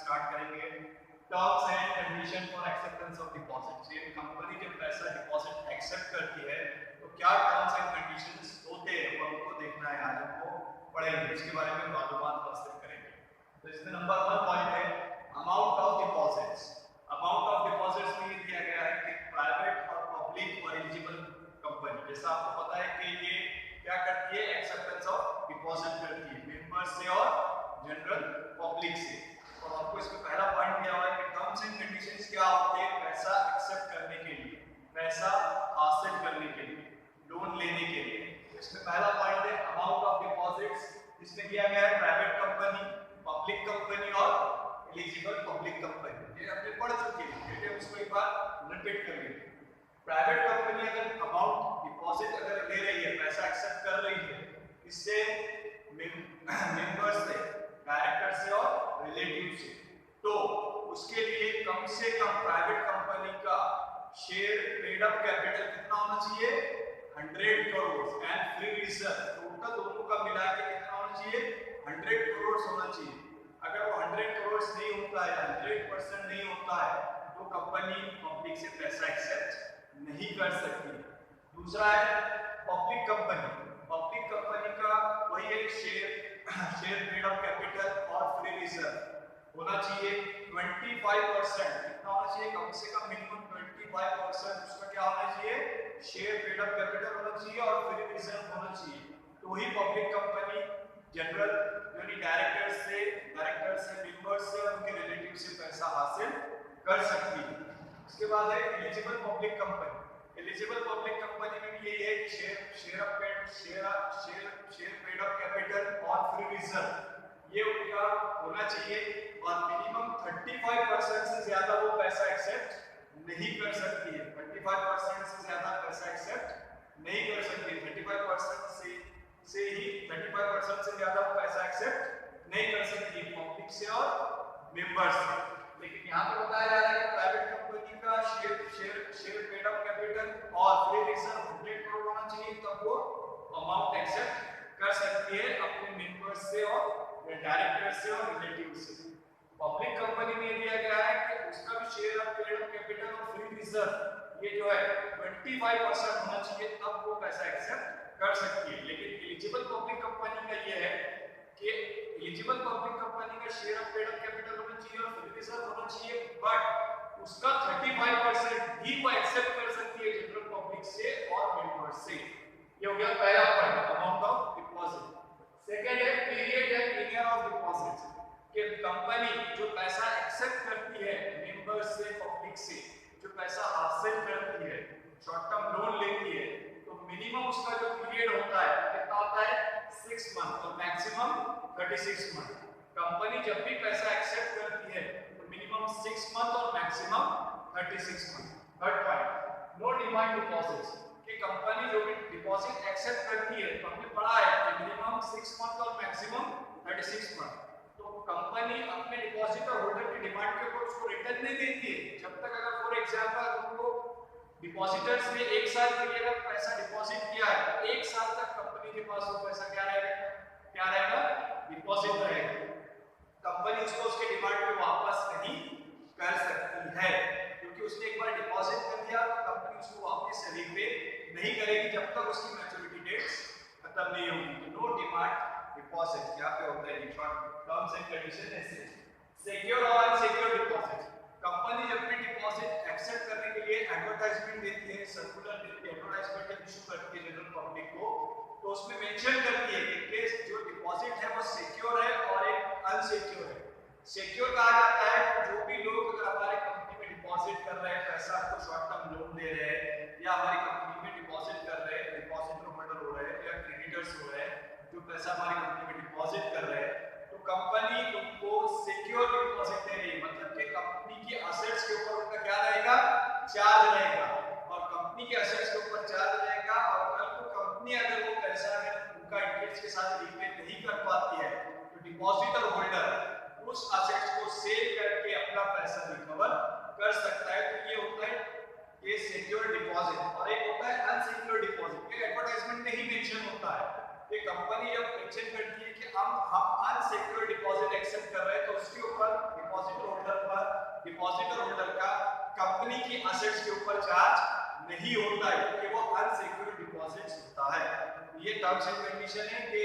Start करेंगे terms and condition for acceptance of deposit. ये company जब पैसा डिपॉजिट एक्सेप्ट करती है तो क्या टर्म्स एंड कंडीशंस होते हैं वो हमको देखना है, आज हमको पढ़ेंगे, उसके बारे में मालूमात हासिल करेंगे। तो इसमें नंबर 1 पॉइंट है amount of deposits. Amount of deposits में ये दिया गया है कि प्राइवेट और पब्लिक और एलिजिबल कंपनी, जैसा आपको पता है कि ये क्या करती है, एक्सेप्टेंस ऑफ डिपॉजिट करती है मेंबर से और जनरल पब्लिक से। और आपको इसमें पहला पॉइंट दिया हुआ है कि टर्म्स एंड कंडीशंस क्या होते हैं पैसा एक्सेप्ट करने के लिए, पैसा हासिल करने के लिए, लोन लेने के लिए। इसमें पहला पॉइंट है अमाउंट ऑफ डिपॉजिट्स, इसमें दिया गया है प्राइवेट कंपनी, पब्लिक कंपनी और एलिजिबल पब्लिक कंपनी। ये हमने पढ़ चुके हैं, फिर उसको एक बार रिपीट कर लेंगे। प्राइवेट कंपनी अगर अमाउंट डिपॉजिट अगर ले रही है, पैसा एक्सेप्ट कर रही है, इससे मेंबर्स से, डायरेक्टर से और रिलेटिव से, तो उसके लिए कम से कम प्राइवेट कंपनी का शेयर पेड अप कैपिटल कितना होना चाहिए, 100 crore and free reserve total दोनों का मिला के कितना होना चाहिए, 100 करोड़ होना चाहिए। अगर वो 100 करोड़ नहीं होता है, 100% नहीं होता है, तो कंपनी पब्लिक से पैसा एक्सेप्ट नहीं कर सकती। दूसरा है पब्लिक कंपनी। पब्लिक कंपनी का वही है शेयर पेड अप कैपिटल और फ्री रिजर्व होना चाहिए 25%। कितना होना चाहिए, कम से कम मिनिमम 25% उसका क्या होना चाहिए, शेयर पेड अप कैपिटल होना चाहिए और फ्री रिजर्व होना चाहिए। तो ही पब्लिक कंपनी जनरल यानी डायरेक्टर से मेंबर्स से और उनके रिलेटिव से पैसा हासिल कर सकती है। उसके बाद है eligible public company. Eligible public company में भी यही है कि शेयर पेड अप कैपिटल और फ्री रिजर्व ये उनका होना चाहिए और मिनिमम 35% से ज्यादा वो पैसा एक्सेप्ट नहीं कर सकती है। 35% से ज्यादा पैसा एक्सेप्ट नहीं कर सकती, 35% से ही 35% से ज्यादा पैसा एक्सेप्ट नहीं कर सकती है पब्लिक से और मेंबर्स से। लेकिन यहाँ पे बताया जा रहा है कि प्राइवेट कंपनी का शेयर पेड अप कैपिटल और फ्री रिजर्व 100 करोड़ होना चाहिए, तब वो अमाउंट एक्सेप्ट कर सकती है अपने मेंबर्स से और डायरेक्टर से और रिलेटिव से। पब्लिक कंपनी में दिया गया है कि उसका भी शेयर पेड अप कैपिटल और फ्री रिजर्व ये जो है 25% होना चाहिए, तब वो पैसा एक्सेप्ट कर सकती है। लेकिन एलिजिबल पब्लिक कंपनी का ये है कि एलिजिबल पब्लिक कंपनी का शेयर पेड अप कैपिटल होना चाहिए और फ्री रिजर्व होना चाहिए, बट उसका 35% ही वो एक्सेप्ट कर सकती है जनरल पब्लिक से और मेंबर्स से। ये हो गया पहला point amount of deposit. Second है period and tenure of deposit, कि कंपनी जो पैसा एक्सेप्ट करती है मेंबर्स से, पब्लिक से, जो पैसा हासिल करती है, शॉर्ट टर्म लोन लेती है, तो मिनिमम उसका जो पीरियड होता है कितना होता है, 6 मंथ और मैक्सिमम 36 मंथ। कंपनी जब भी पैसा एक्सेप्ट करती है तो मिनिमम 6 मंथ और maximum 36 month. Third point no demand deposits, कि कंपनी जो भी डिपॉजिट एक्सेप्ट करती है, तो हमने पढ़ा है कि मिनिमम 6 मंथ और मैक्सिमम 36 मंथ। तो कंपनी अपने डिपॉजिटर होल्डर की डिमांड के ऊपर उसको रिटर्न नहीं देती है जब तक, अगर फॉर एग्जांपल उनको डिपॉजिटर्स ने 1 साल के लिए अगर पैसा डिपॉजिट किया है, 1 साल तक कंपनी के पास वो पैसा क्या रहेगा, डिपॉजिट रहेगा। कंपनी उसको उसके डिमांड पे वापस नहीं कर सकती है, क्योंकि उसने एक बार डिपॉजिट कर दिया तो कंपनी उसको वापस से रीपे नहीं करेगी जब तक उसकी मैच्योरिटी डेट्स खत्म नहीं होगी। तो नो डिमांड डिपॉजिट यहाँ पे होता है, टर्म्स एंड कंडीशन ऐसे। सिक्योर और अनसिक्योर डिपॉजिट, कंपनी जब भी डिपॉजिट एक्सेप्ट करने के लिए एडवर्टाइजमेंट देती है, सर्कुलर देती है, एडवर्टाइजमेंट जब इशू करती है जनरल पब्लिक को, तो उसमें मेंशन करती है कि केस जो डिपॉजिट है वो सिक्योर है और एक अनसिक्योर है। सिक्योर कहा जाता है जो भी लोग अगर हमारे कंपनी में डिपॉजिट कर रहे हैं, पैसा आपको शॉर्ट टर्म लोन दे रहे हैं या हमारी कंपनी में डिपॉजिट कर रहे हैं, डिपॉजिटर होल्डर हो रहे हैं या क्रेडिटर्स हो रहे हैं जो पैसा हमारी कंपनी में डिपॉजिट कर रहे हैं, तो कंपनी उनको सिक्योर डिपॉजिट दे रही है, मतलब कि कंपनी की असेट्स के ऊपर उनका क्या रहेगा, चार्ज रहेगा, और कंपनी के असेट्स के ऊपर चार्ज रहेगा, और कल को कंपनी अगर वो पैसा उनका इंटरेस्ट के साथ रीपे नहीं कर पाती है तो डिपॉजिटर होल्डर उस असेट्स को सेल करके अपना पैसा रिकवर कर सकता है। तो ये होता है ये सिक्योर डिपॉजिट, और एक होता है अनसिक्योर डिपॉजिट। ये एडवर्टाइजमेंट में ही मेंशन होता है कि कंपनी जब मेंशन करती है कि हम अनसिक्योर डिपॉजिट एक्सेप्ट कर रहे हैं, तो उसके ऊपर डिपॉजिट डिपॉजिटर होल्डर का कंपनी की असेट्स के ऊपर चार्ज नहीं होता है, क्योंकि वो अनसिक्योर्ड डिपॉजिट्स होता है। ये टर्म्स एंड कंडीशन है कि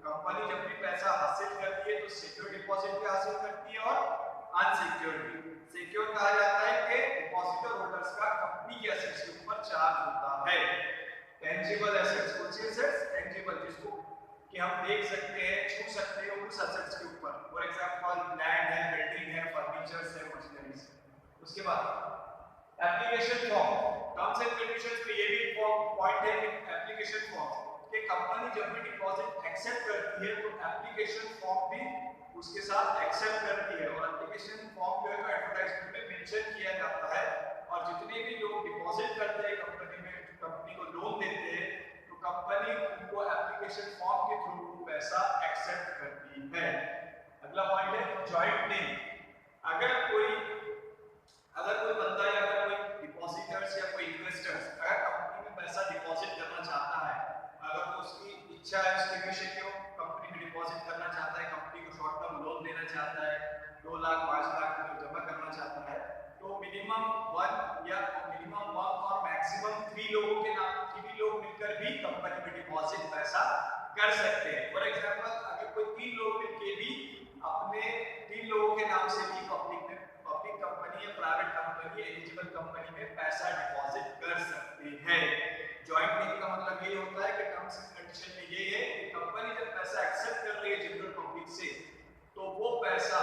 कंपनी जब भी पैसा हासिल करती है तो सिक्योर डिपॉजिट भी हासिल करती है और अनसिक्योर्ड भी। सिक्योर कहा जाता है कि डिपॉजिटर होल्डर्स का कंपनी की असेट्स के ऊपर चार्ज होता है। टेंजिबल एसेट्स, कौन सी एसेट्स? टेंजिबल, जिसको कि हम देख सकते हैं, छू सकते हैं, उस एसेट्स के ऊपर। फॉर एग्जांपल लैंड है, बिल्डिंग है, फर्नीचर्स है, मशीनरीज। उसके बाद application form, terms and conditions पे ये भी पॉइंट है कि एप्लीकेशन फॉर्म कि कंपनी जब भी डिपॉजिट एक्सेप्ट करती है तो एप्लीकेशन फॉर्म भी उसके साथ एक्सेप्ट करती है, और एप्लीकेशन फॉर्म जो है एडवर्टाइजमेंट में मेंशन किया जाता है। और जितने भी लोग डिपॉजिट करते हैं कंपनी में, कंपनी को लोन देते हैं, तो कंपनी उनको एप्लीकेशन फॉर्म के थ्रू पैसा एक्सेप्ट करती है। अगला पॉइंट है जॉइंट नेम। अगर कोई बंदा या अगर कोई डिपॉजिटर्स या कोई इन्वेस्टर्स अगर कंपनी में पैसा डिपॉजिट करना चाहता है, अगर तो उसकी इच्छा है, उसके विषय क्यों कंपनी में डिपॉजिट करना चाहता है, कंपनी को शॉर्ट टर्म लोन देना चाहता है, 2 लाख 5 लाख जमा करना चाहता है, तो मिनिमम 1 और मैक्सिमम 3 लोगों के नाम 3 लोग मिलकर भी कंपनी में डिपॉजिट पैसा कर सकते हैं। फॉर एग्जांपल अगर कोई 3 लोग मिलकर भी अपने 3 लोगों के नाम से भी पब्लिक कंपनी या प्राइवेट कंपनी, एलिजिबल कंपनी में पैसा डिपॉजिट कर सकते हैं। जॉइंट नेम का मतलब ये होता है कि टर्म्स एंड कंडीशन में ये है कि कंपनी जब पैसा एक्सेप्ट कर रही है जनरल पब्लिक से, तो वो पैसा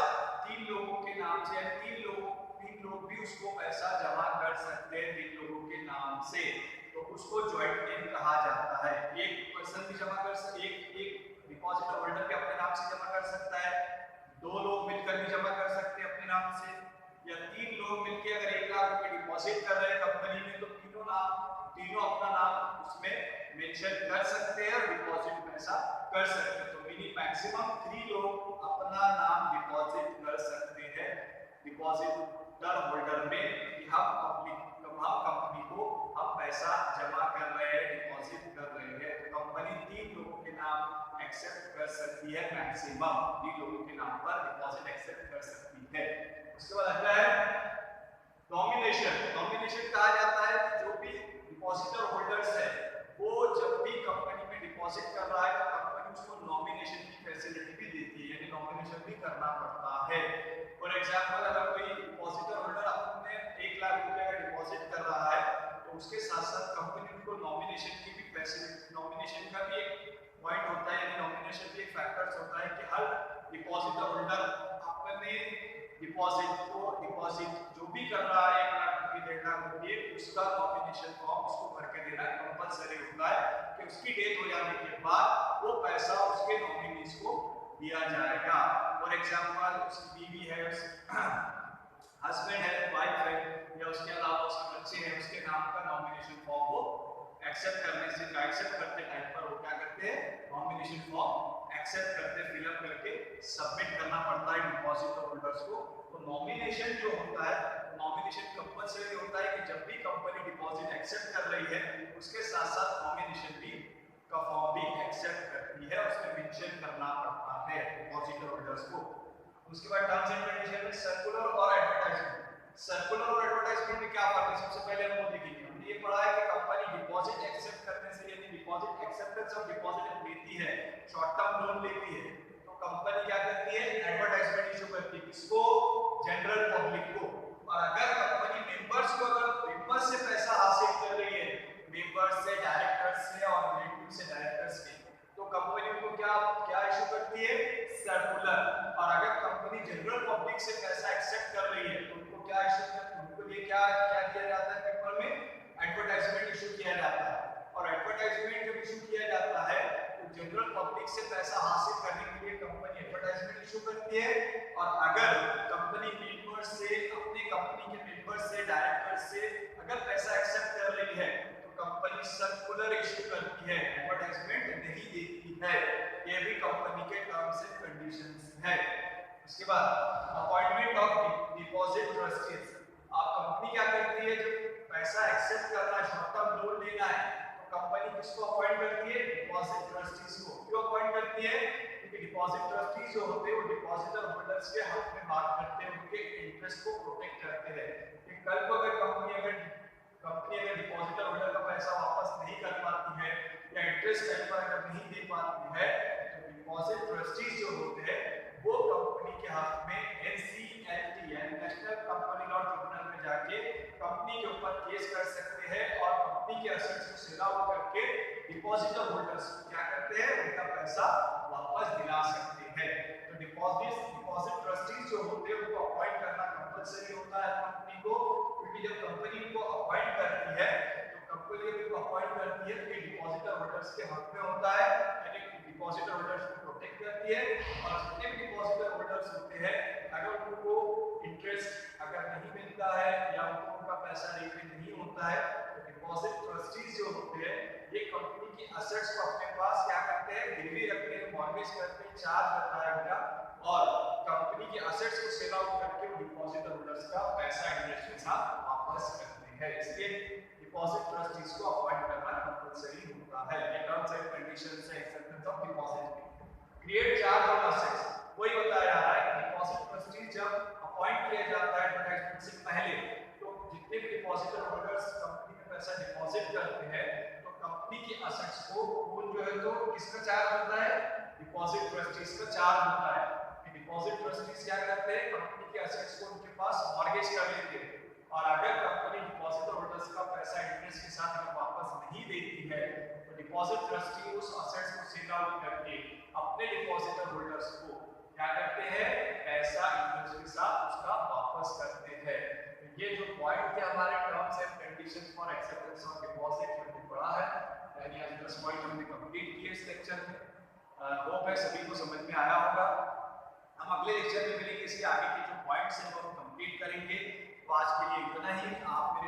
3 लोगों के नाम से, या 3 लोग भी उसको पैसा जमा कर सकते हैं 3 लोगों के नाम से, तो उसको जॉइंट नेम कहा जाता है। एक पर्सन भी जमा कर सकते, एक डिपॉजिटर होल्डर भी अपने नाम से जमा कर सकता है, 2 लोग मिलकर भी जमा कर सकते हैं अपने नाम से, या 3 लोग मिलकर अगर 1 लाख रुपए डिपॉजिट कर रहे हैं कंपनी में, तो तीनों अपना नाम उसमें मेंशन कर सकते हैं और डिपॉजिट पैसा कर सकते हैं। तो मैक्सिमम 3 लोग अपना नाम डिपॉजिट कर सकते हैं डिपॉजिटर होल्डर में कि हम कंपनी को हम पैसा जमा कर रहे हैं, डिपॉजिट कर रहे हैं। तो कंपनी 3 लोगों के नाम एक्सेप्ट कर सकती है, मैक्सिमम 3 लोगों के नाम पर डिपॉजिट एक्सेप्ट कर सकती है। उसके बाद अगला है नॉमिनेशन। नॉमिनेशन कहा जाता है कि जो भी डिपॉजिटर होल्डर्स है वो जब भी कंपनी में डिपॉजिट कर रहा है तो कंपनी उसको नॉमिनेशन की फैसिलिटी भी देती है, यानी नॉमिनेशन भी करना पड़ता है। फॉर एग्जांपल अगर कोई डिपॉजिटर होल्डर अपने 1 लाख रुपए का डिपॉजिट कर रहा है तो उसके साथ साथ कंपनी उनको नॉमिनेशन की भी फैसिलिटी, नॉमिनेशन का भी एक पॉइंट होता है, यानी नॉमिनेशन भी एक फैक्टर्स होता है कि हर डिपॉजिटर होल्डर अपने डिपॉजिट जो भी कर रहा है 1 लाख रुपए 1.5 लाख रुपए, उसका नॉमिनेशन फॉर्म उसको भर के देना कंपलसरी होता है कि उसकी डेथ हो जाने के बाद वो पैसा उसके नॉमिनीज को दिया जाएगा। फॉर एग्जांपल उसकी बीवी है, हस्बैंड है, वाइफ है, या उसके अलावा उसके बच्चे हैं, उसके नाम का नॉमिनेशन फॉर्म वो एक्सेप्ट करते टाइम पर वो क्या करते हैं, नॉमिनेशन फॉर्म एक्सेप्ट करते, फिलअप करके सबमिट करना पड़ता है डिपॉजिटर होल्डर्स को। तो नॉमिनेशन जो होता है, नॉमिनेशन कंपलसरी होता है कि जब भी कंपनी डिपॉजिट एक्सेप्ट कर रही है उसके साथ साथ नॉमिनेशन भी का फॉर्म भी एक्सेप्ट करती है, उसमें मेंशन करना पड़ता है डिपॉजिटर होल्डर्स को। उसके बाद टर्म्स एंड कंडीशन में सर्कुलर और एडवर्टाइजमेंट। सर्कुलर और एडवर्टाइजमेंट में क्या फर्क है, सबसे पहले हम वो देखेंगे। हमने ये पढ़ा है कि कंपनी डिपॉजिट एक्सेप्ट करने से, यानी डिपॉजिट एक्सेप्टेंस ऑफ डिपॉजिट लेती है, शॉर्ट टर्म लोन लेती है, तो कंपनी क्या करती है, एडवर्टाइजमेंट इशू करती है, किसको, जनरल पब्लिक को। और अगर कंपनी मेंबर्स से पैसा हासिल कर रही है, मेंबर्स से, डायरेक्टर्स से और रिलेटिव से डायरेक्टर्स के, तो कंपनी को क्या इशू करती है, सर्कुलर। और अगर कंपनी जनरल पब्लिक से पैसा एक्सेप्ट कर रही है तो उनको क्या इशू करती है, उनको ये क्या किया जाता है, पेपर में एडवर्टाइजमेंट इशू किया जाता है। और एडवर्टाइजमेंट जब इशू किया जाता है तो जनरल पब्लिक से पैसा हासिल करने के लिए कंपनी एडवर्टाइजमेंट इशू करती है। और अगर कंपनी मेंबर्स से, अपने कंपनी के मेंबर्स से, डायरेक्टर्स से अगर पैसा एक्सेप्ट कर रही है तो कंपनी सर्कुलर इशू करती है, एडवर्टाइजमेंट नहीं देती है। ये भी कंपनी के टर्म्स एंड कंडीशंस है। उसके बाद अपॉइंटमेंट ऑफ डिपॉजिट ट्रस्टीज। आप कंपनी क्या करती है, जब पैसा एक्सेप्ट करना है, शॉर्ट टर्म लोन लेना है, तो कंपनी किसको अपॉइंट करती है, डिपॉजिट ट्रस्टीज को। क्यों अपॉइंट करती है, क्योंकि डिपॉजिट ट्रस्टीज जो होते हैं वो डिपॉजिटर होल्डर्स के हक में बात करते हैं, उनके इंटरेस्ट को प्रोटेक्ट करते हैं कि कल को अगर कंपनी अगर डिपॉजिटर होल्डर का पैसा वापस नहीं कर पाती है या इंटरेस्ट टाइम पर अगर नहीं दे पाती है तो डिपॉजिट ट्रस्टीज जो होते हैं वो कंपनी के हक में NCLT यानी नेशनल कंपनी लॉ ट्रिब्यूनल में जाके कंपनी के ऊपर केस कर सकते हैं और कंपनी के एसेट्स को सेल आउट करके डिपॉजिटर होल्डर्स क्या करते हैं उनका पैसा वापस दिला सकते हैं। तो डिपॉजिट ट्रस्टीज जो होते हैं उनको अपॉइंट करना कंपलसरी होता है कंपनी को, क्योंकि जब कंपनी को अपॉइंट करती है तो कंपनी को अपॉइंट करती है कि डिपॉजिटर होल्डर्स के हक में होता है यानी डिपॉजिटर होल्डर्स को प्रोटेक्ट करती है और जितने भी डिपॉजिटर होल्डर्स होते हैं अगर उनको इंटरेस्ट अगर नहीं मिलता है या उनको उनका पैसा रिफंड नहीं होता है तो डिपॉजिट ट्रस्टीज जो होते हैं ये कंपनी की एसेट्स को अपने पास क्या करते हैं गिरवी रखते हैं, मॉर्गेज करते हैं, चार्ज करता है उनका और कंपनी के एसेट्स को सेल आउट करके डिपॉजिटर होल्डर्स का पैसा इंटरेस्ट के साथ वापस करते हैं। इसलिए डिपॉजिट ट्रस्टीज को अपॉइंट करना कंपलसरी होता है। ये टर्म्स एंड कंडीशंस है acceptance of deposit. Create charge on assets वही बताया जा रहा है कि डिपॉजिट ट्रस्टी जब अपॉइंट किया जाता है एडवर्टाइजमेंट से पहले तो जितने भी डिपॉजिटर होल्डर्स कंपनी में पैसा डिपॉजिट करते हैं तो कंपनी के एसेट्स को पूल जो है तो किसका चार्ज होता है डिपॉजिट ट्रस्टीज का चार्ज होता है कि डिपॉजिट ट्रस्टीज क्या करते हैं कंपनी के एसेट्स को उनके पास मॉर्गेज कर लेते हैं और अगर कंपनी डिपॉजिटर होल्डर्स का पैसा इंटरेस्ट के साथ अगर वापस नहीं देती है तो डिपॉजिट ट्रस्टी उस एसेट्स को सेल आउट करके अपने डिपॉजिटर होल्डर्स को क्या करते हैं पैसा इंटरेस्ट के साथ उसका वापस करते हैं। तो ये जो पॉइंट थे हमारे terms and conditions for acceptance of deposit हमने पढ़ा है यानी आज 10 पॉइंट हमने कंप्लीट किए इस लेक्चर में। होप है सभी को समझ में आया होगा। हम अगले लेक्चर में मिलेंगे इसके आगे के जो पॉइंट्स हैं वो हम कंप्लीट करेंगे। तो आज के लिए इतना ही। आप मेरे